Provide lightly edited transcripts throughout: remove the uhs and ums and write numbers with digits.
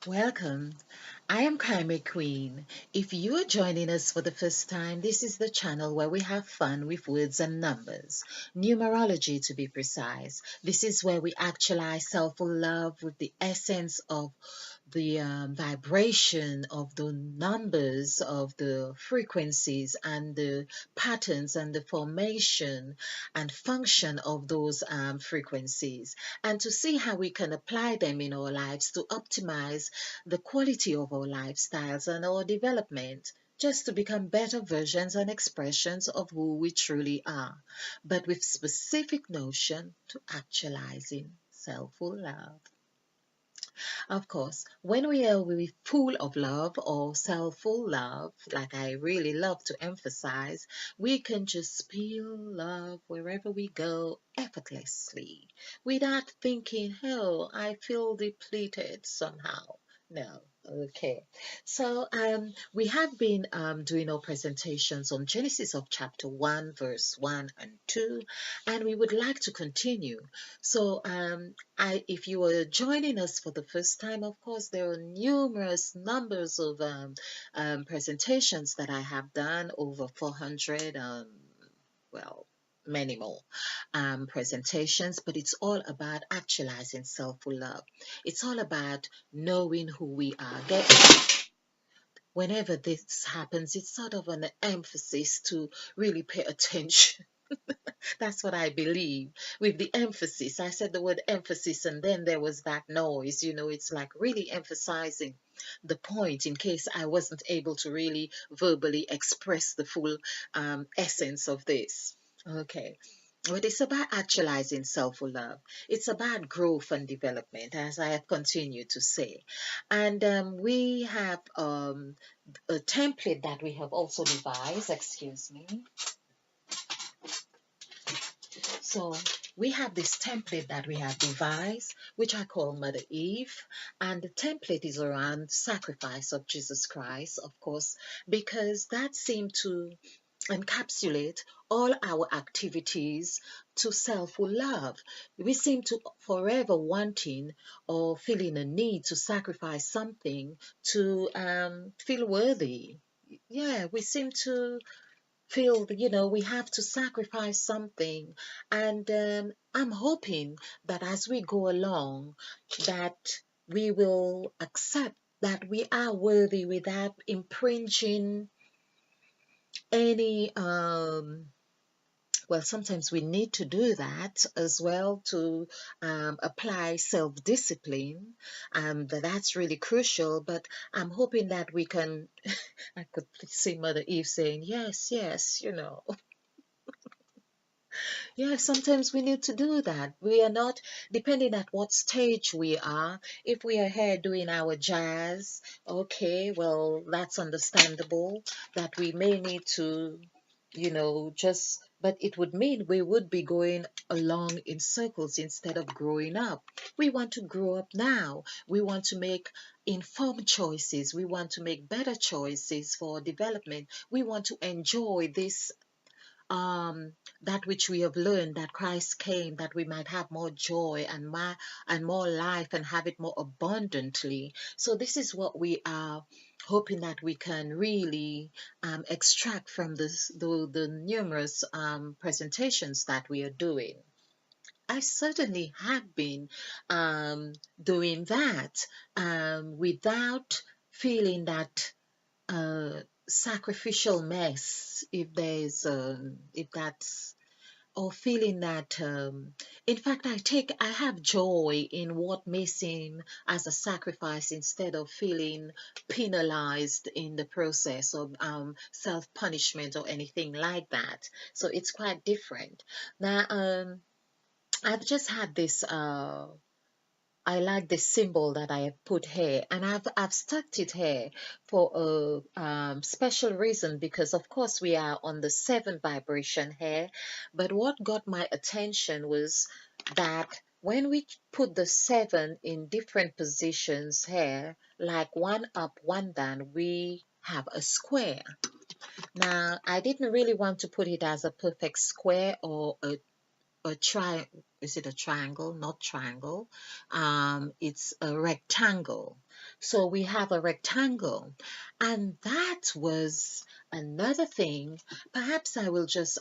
Welcome. I am Crime Queen. If you are joining us for the first time, this is the channel where we have fun with words and numbers, numerology to be precise. This is where we actualize self love with the essence of the vibration of the numbers, of the frequencies, and the patterns, and the formation and function of those frequencies, and to see how we can apply them in our lives to optimize the quality of our lifestyles and our development. Just to become better versions and expressions of who we truly are, but with specific notion to actualizing self love. Of course, when we are really full of love or self-full love, like I really love to emphasize, we can just feel love wherever we go effortlessly without thinking, oh, I feel depleted somehow. No. Okay. So we have been doing our presentations on Genesis of chapter 1, verse 1 and 2, and we would like to continue. So if you are joining us for the first time, of course, there are numerous numbers of presentations that I have done, over 400, well, many more presentations, but it's all about actualizing self-love. It's all about knowing who we are. Whenever this happens, it's sort of an emphasis to really pay attention. That's what I believe. With the emphasis, I said the word emphasis, and then there was that noise. It's like really emphasizing the point in case I wasn't able to really verbally express the full essence of this. Okay. But it's about actualizing self love. It's about growth and development, as I have continued to say. And we have a template that we have also devised. Excuse me. So we have this template that we have devised, which I call Mother Eve. And the template is around sacrifice of Jesus Christ, of course, because that seemed to encapsulate all our activities to self-love. We seem to forever wanting or feeling a need to sacrifice something to feel worthy. Yeah, we seem to feel we have to sacrifice something, and I'm hoping that as we go along, that we will accept that we are worthy without impinging any well, sometimes we need to do that as well to apply self-discipline. That's really crucial. But I'm hoping that we can. I could see Mother Eve saying, "Yes, yes, Yeah, sometimes we need to do that. We are not, depending at what stage we are. If we are here doing our jazz, okay, well, that's understandable that we may need to, but it would mean we would be going along in circles instead of growing up. We want to grow up now. We want to make informed choices. We want to make better choices for development. We want to enjoy this um, that which we have learned, that Christ came that we might have more joy and more life and have it more abundantly. So this is what we are hoping that we can really extract from the numerous presentations that we are doing. I certainly have been doing that without feeling that sacrificial mess, if that's, or feeling that in fact I have joy in what may seem as a sacrifice instead of feeling penalized in the process of self-punishment or anything like that. So it's quite different. Now I've just had this I like the symbol that I have put here, and I've stuck it here for a special reason, because of course we are on the seventh vibration here. But what got my attention was that when we put the seven in different positions here, like one up, one down, we have a square. Now, I didn't really want to put it as a perfect square or a a tri is it a triangle? Not triangle. It's a rectangle. So we have a rectangle, and that was another thing. Perhaps I will just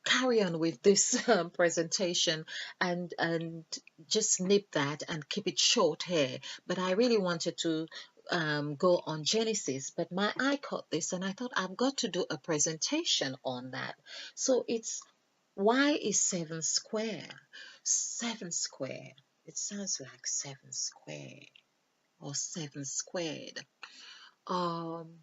carry on with this presentation and just nip that and keep it short here. But I really wanted to go on Genesis, but my eye caught this, and I thought I've got to do a presentation on that. So it's why is 7 square? 7 square. It sounds like 7 square or 7 squared. Um,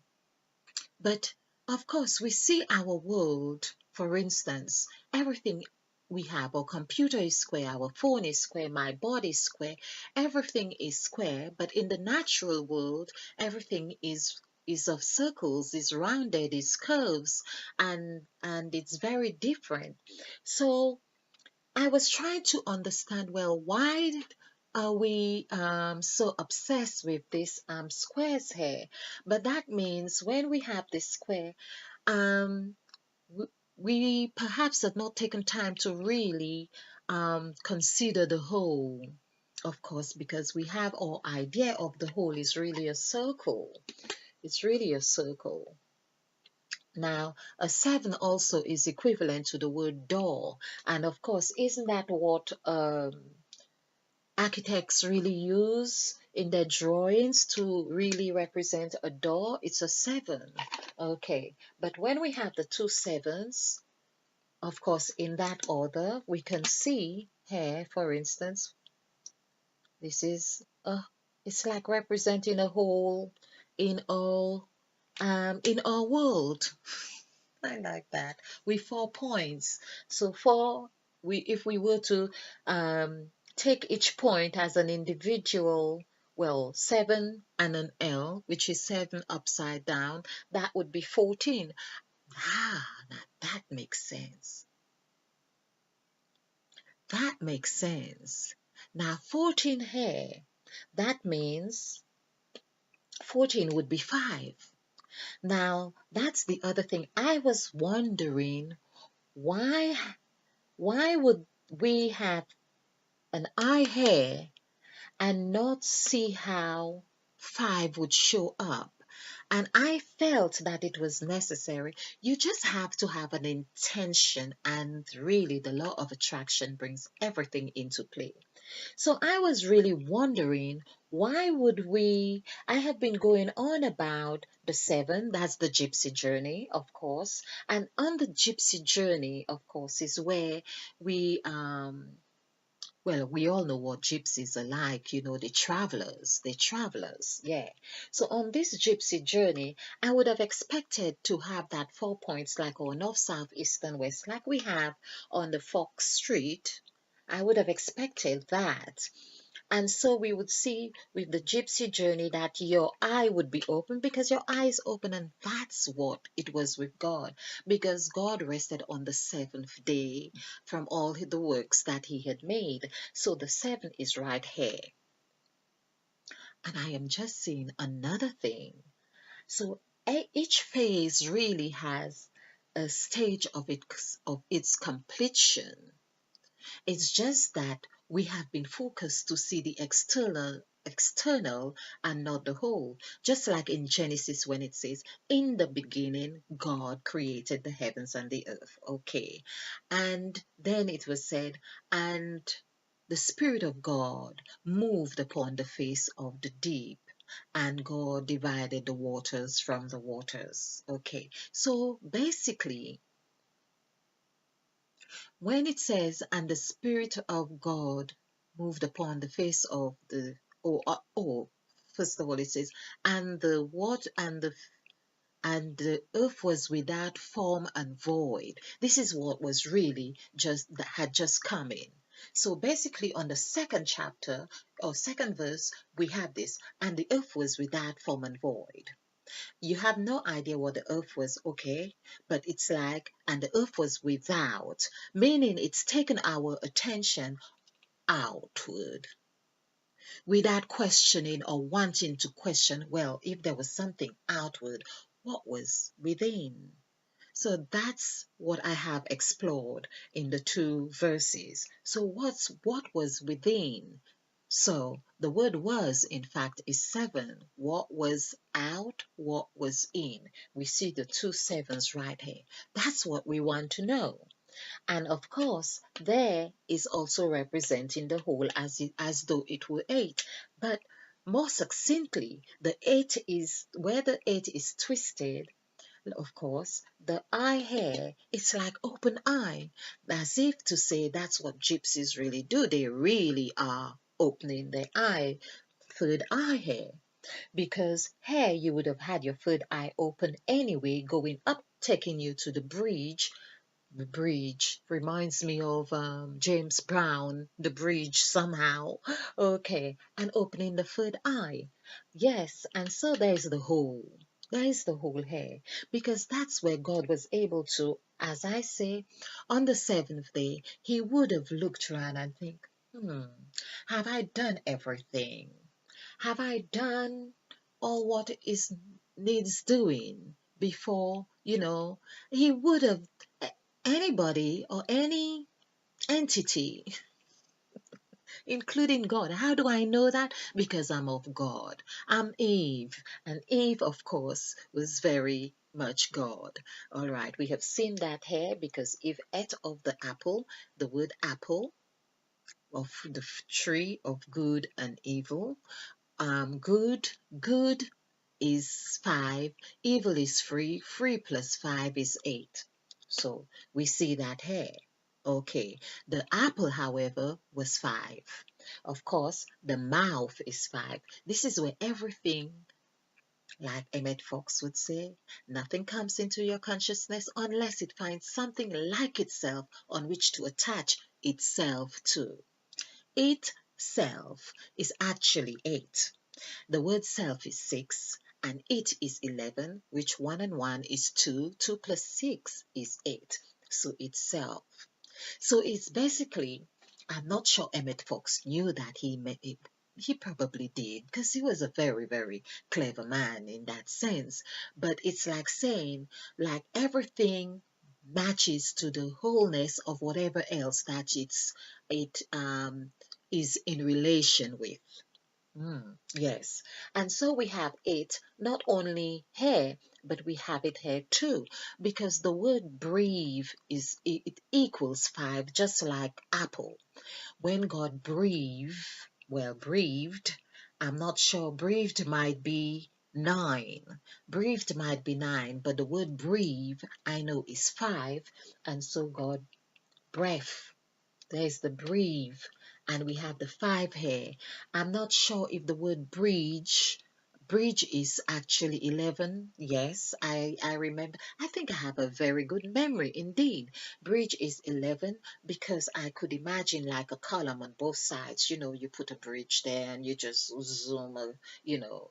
but of course, we see our world, for instance, everything we have, our computer is square, our phone is square, my body is square, everything is square, but in the natural world, everything is of circles, is rounded, is curves, and it's very different. So I was trying to understand, well, why are we so obsessed with these squares here? But that means when we have this square, um, we perhaps have not taken time to really consider the whole, of course, because we have our idea of the whole is really a circle. It's really a circle. Now, a 7 also is equivalent to the word door. And of course, isn't that what architects really use in their drawings to really represent a door? It's a 7. Okay, but when we have the two sevens, of course, in that order, we can see here, for instance, this is it's like representing a whole in our world. I like that. With 4 points. So if we were to take each point as an individual, well, 7 and an L, which is 7 upside down, that would be 14. Now that makes sense. That makes sense. Now 14 here, that means 14 would be 5. Now that's the other thing. I was wondering why why would we have an eye here and not see how 5 would show up? And I felt that it was necessary. You just have to have an intention, and really, the law of attraction brings everything into play. So I was really wondering, why would we? I have been going on about the 7, that's the gypsy journey, of course. And on the gypsy journey, of course, is where we well, we all know what gypsies are like, they're travelers, yeah. So on this gypsy journey, I would have expected to have that 4 points like our north, south, east, and west, like we have on the Fox Street. I would have expected that. And so we would see with the gypsy journey that your eye would be open because your eye is open, and that's what it was with God. Because God rested on the seventh day from all the works that He had made. So the 7 is right here. And I am just seeing another thing. So each phase really has a stage of its completion. It's just that we have been focused to see the external and not the whole. Just like in Genesis when it says, in the beginning, God created the heavens and the earth. Okay. And then it was said, and the Spirit of God moved upon the face of the deep, and God divided the waters from the waters. Okay. So basically, when it says, and the Spirit of God moved upon the face of the, first of all, it says, and the what and the earth was without form and void. This is what was really just that had just come in. So basically, on the second chapter or second verse, we have this, and the earth was without form and void. You have no idea what the earth was, okay? But it's like, and the earth was without, meaning it's taken our attention outward without questioning or wanting to question, well, if there was something outward, what was within? So that's what I have explored in the two verses. So what was within? So the word was, in fact, is seven. What was out? What was in? We see the two sevens right here. That's what we want to know. And of course, there is also representing the whole as though it were eight. But more succinctly, the eight is where the eight is twisted. Of course, the eye here, it's like open eye, as if to say that's what gypsies really do. They really are opening their eye, third eye here. Because here you would have had your third eye open anyway, going up, taking you to the bridge. The bridge reminds me of James Brown, the bridge somehow. Okay, and opening the third eye. Yes, and so there's the hole. There is the hole here because that's where God was able to, as I say, on the seventh day, he would have looked around and think, have I done everything? Have I done all what is needs doing before, he would have anybody or any entity, including God. How do I know that? Because I'm of God. I'm Eve, and Eve, of course, was very much God. All right, we have seen that here because Eve ate of the apple, the word apple of the tree of good and evil. Good is 5, evil is 3, 3 plus 5 is 8. So we see that here. Okay, the apple, however, was 5. Of course, the mouth is 5. This is where everything, like Emmett Fox would say, nothing comes into your consciousness unless it finds something like itself on which to attach itself to. Itself is actually 8. The word self is 6 and it is 11, which 1 and 1 is 2. 2 plus 6 is 8. So it's self. So it's basically, I'm not sure Emmett Fox knew that he probably did because he was a very, very clever man in that sense. But it's like saying, like everything matches to the wholeness of whatever else that it is in relation with. Yes. And so we have it not only here, but we have it here too, because the word breathe it equals 5, just like apple. When God breathed, I'm not sure, breathed might be 9. Breathed might be 9, but the word breathe I know is 5, and so God breath. There's the breathe, and we have the 5 here. I'm not sure if the word bridge is actually 11. Yes, I remember. I think I have a very good memory indeed. Bridge is 11 because I could imagine like a column on both sides. You put a bridge there and you just zoom,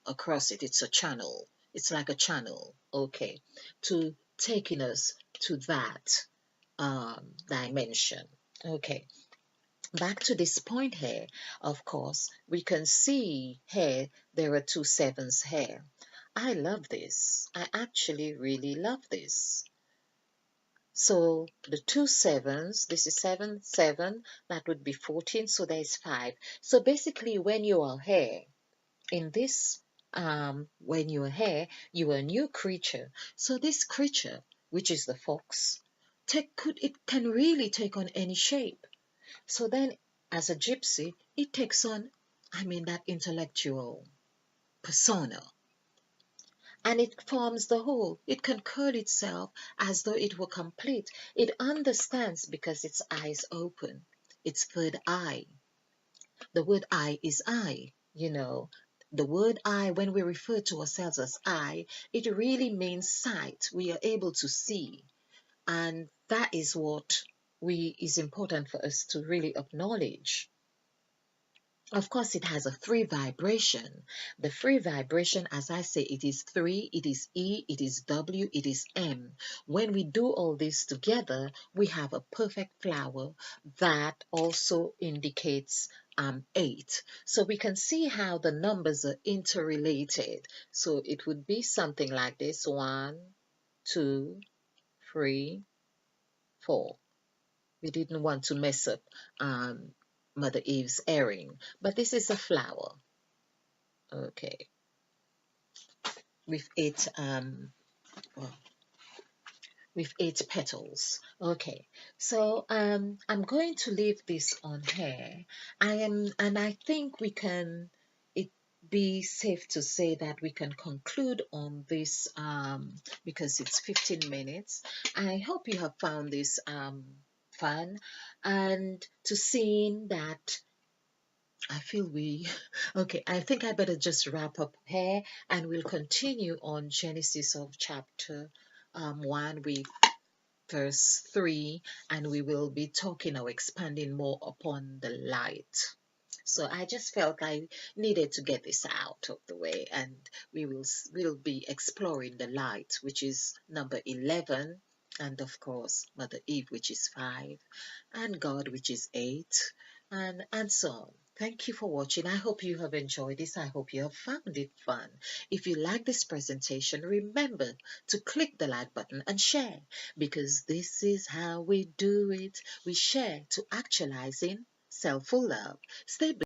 across it. It's a channel. It's like a channel. Okay, to taking us to that dimension. Okay, back to this point here, of course, we can see here there are two sevens here. I love this. I actually really love this. So the two sevens, this is 7, 7, that would be 14, so there's 5. So basically, when you are here, in this, when you are here, you are a new creature. So this creature, which is the fox, it can really take on any shape. So then, as a gypsy, it takes on, that intellectual persona. And it forms the whole. It can curl itself as though it were complete. It understands because its eyes open. Its third eye. The word I is I, The word I, when we refer to ourselves as I, it really means sight. We are able to see. And that is what is important for us to really acknowledge. Of course, it has a 3 vibration. The 3 vibration, as I say, it is 3, it is E, it is W, it is M. When we do all this together, we have a perfect flower that also indicates 8. So we can see how the numbers are interrelated. So it would be something like this: 1, 2, 3, 4. We didn't want to mess up um, Mother Eve's earring, but this is a flower. Okay, with eight well, with 8 petals. Okay, so I'm going to leave this on here. And I think we can. It be safe to say that we can conclude on this because it's 15 minutes. I hope you have found this fun and to seeing that I feel we okay. I think I better just wrap up here and we'll continue on Genesis of chapter 1 with verse 3, and we will be talking or expanding more upon the light. So I just felt I needed to get this out of the way, and we'll be exploring the light, which is number 11, and of course Mother Eve, which is 5, and God, which is 8, and so on. Thank you for watching. I hope you have enjoyed this. I hope you have found it fun. If you like this presentation, remember to click the like button and share, because this is how we do it. We share to actualizing self-love. Stay